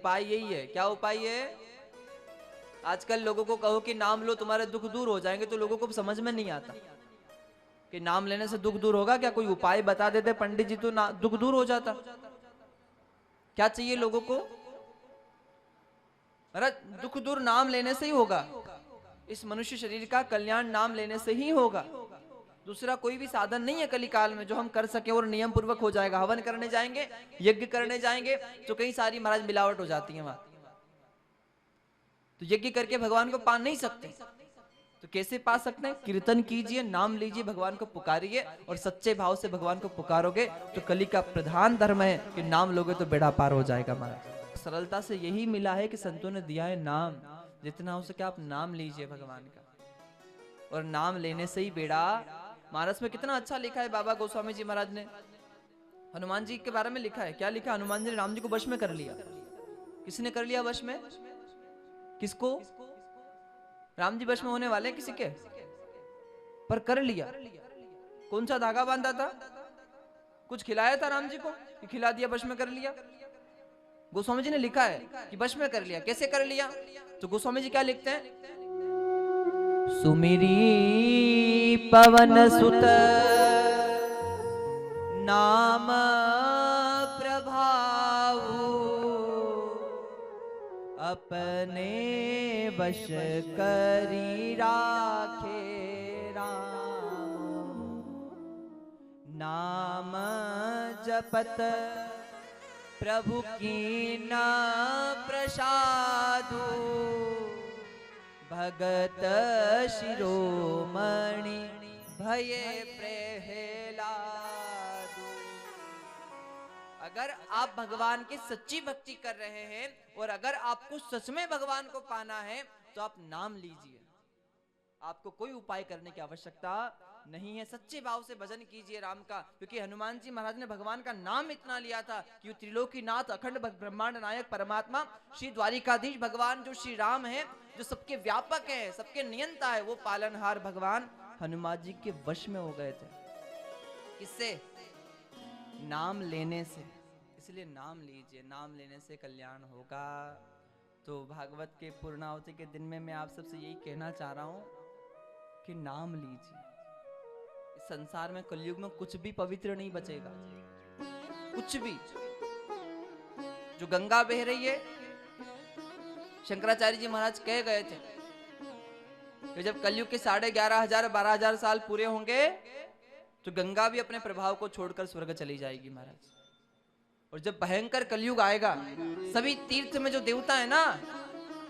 उपाय यही है। क्या उपाय है? आजकल लोगों को कहो कि नाम लो तुम्हारे दुख दूर हो जाएंगे, तो लोगों को समझ में नहीं आता कि नाम लेने से दुख दूर होगा क्या। कोई उपाय बता देते पंडित जी तो दुख दूर हो जाता। क्या चाहिए लोगों को? अरे दुख दूर नाम लेने से ही होगा। इस मनुष्य शरीर का कल्याण नाम लेने से ही होगा। दूसरा कोई भी साधन नहीं है कलिकाल में जो हम कर सके और नियम पूर्वक हो जाएगा। हवन करने जाएंगे, यज्ञ करने जाएंगे तो कई सारी महाराज मिलावट हो जाती है वहां, तो यज्ञ करके भगवान को पा नहीं सकते। तो कैसे पा सकते हैं? कीर्तन कीजिए, नाम लीजिए, भगवान को पुकारिए, और सच्चे भाव से भगवान को पुकारोगे तो कली का प्रधान धर्म है कि नाम लोगे तो बेड़ा पार हो जाएगा महाराज। सरलता से यही मिला है कि संतों ने दिया है नाम। जितना हो सके आप नाम लीजिए भगवान का, और नाम लेने से ही बेड़ा। महाराज में कितना अच्छा लिखा है बाबा गोस्वामी जी महाराज ने हनुमान जी के बारे में लिखा है। क्या लिखा? हनुमान जी ने राम जी को वश में कर लिया। किसने कर लिया वश में? किसको? राम जी वश में होने वाले किसी के, पर कर लिया। कौन सा धागा बांधा था? कुछ खिलाया था राम जी को कि खिला दिया, वश में कर लिया? गोस्वामी जी ने लिखा है कि वश में कर लिया। कैसे कर लिया? तो गोस्वामी जी क्या लिखते हैं? सुमिरी पवन सुत नाम प्रभाऊ, अपने वश करी राखे राम। नाम जपत प्रभु की न प्रसादु, भगत शिरोमणि भये प्रहलादु। अगर आप भगवान की सच्ची भक्ति कर रहे हैं और अगर आपको सच में भगवान को पाना है तो आप नाम लीजिए। आपको कोई उपाय करने की आवश्यकता नहीं है। सच्चे भाव से भजन कीजिए राम का, क्योंकि हनुमान जी महाराज ने भगवान का नाम इतना लिया था कि त्रिलोकीनाथ अखंड ब्रह्मांड नायक परमात्मा श्री द्वारिकाधीश भगवान जो श्री राम है, जो सबके व्यापक है, सबके नियंता है, वो पालनहार भगवान हनुमान जी के वश में हो गए थे। किससे? नाम लेने से। इसलिए नाम लीजिए, नाम लेने से कल्याण होगा। तो भागवत के पूर्णाहुति के दिन में मैं आप सबसे यही कहना चाह रहा हूं कि नाम लीजिए। इस संसार में कलयुग में कुछ भी पवित्र नहीं बचेगा, कुछ भी। जो गंगा बह रही है, शंकराचार्य जी महाराज कह गए थे कि जब कलयुग के 11,500 12,000 साल पूरे होंगे तो गंगा भी अपने प्रभाव को छोड़कर स्वर्ग चली जाएगी महाराज। और जब भयंकर कलयुग आएगा, सभी तीर्थ में जो देवता है ना,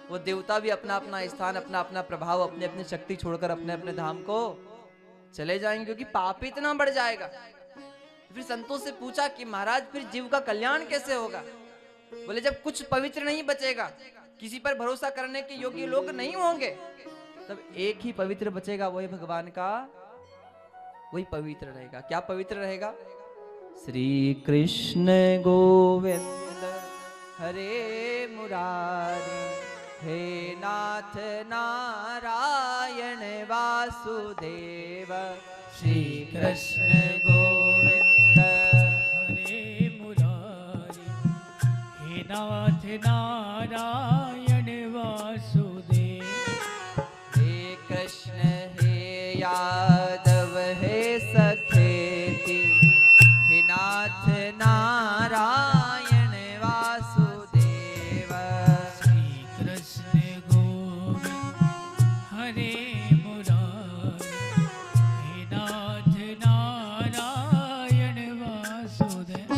वो देवता भी अपना अपना स्थान, अपना अपना प्रभाव, अपनी अपनी शक्ति छोड़कर अपने अपने धाम को चले जाएंगे, क्योंकि पाप इतना बढ़ जाएगा। फिर संतों से पूछा कि महाराज फिर जीव का कल्याण कैसे होगा? बोले जब कुछ पवित्र नहीं बचेगा, किसी पर भरोसा करने के योग्य लोग नहीं होंगे, तब एक ही पवित्र बचेगा, वही भगवान का, वही पवित्र रहेगा। क्या पवित्र रहेगा? श्री कृष्ण गोविंद हरे मुरारी, हे नाथ नारायण वासुदेव। श्री कृष्ण गोविंद हरे मुरारी, हे नाथ नारायण वासुदेव। हे कृष्ण हे यादव हे सखेति, हे नाथ नारायण वासुदेव। श्री कृष्ण गोविंद हरे मुरारी, हे नाथ नारायण वासुदेव।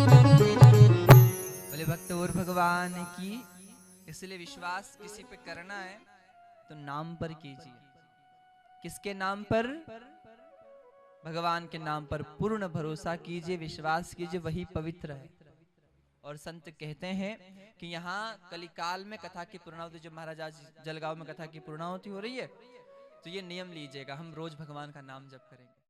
बोले भक्त और भगवान की। इसलिए विश्वास किसी पे करना है तो नाम पर कीजिए। किसके नाम पर? भगवान के नाम पर पूर्ण भरोसा कीजिए, विश्वास कीजिए, वही पवित्र है। और संत कहते हैं कि यहाँ कलिकाल में कथा की पूर्णाहुति, जब महाराज आज जलगांव में कथा की पूर्णाहुति हो रही है, तो ये नियम लीजिएगा, हम रोज भगवान का नाम जप करेंगे।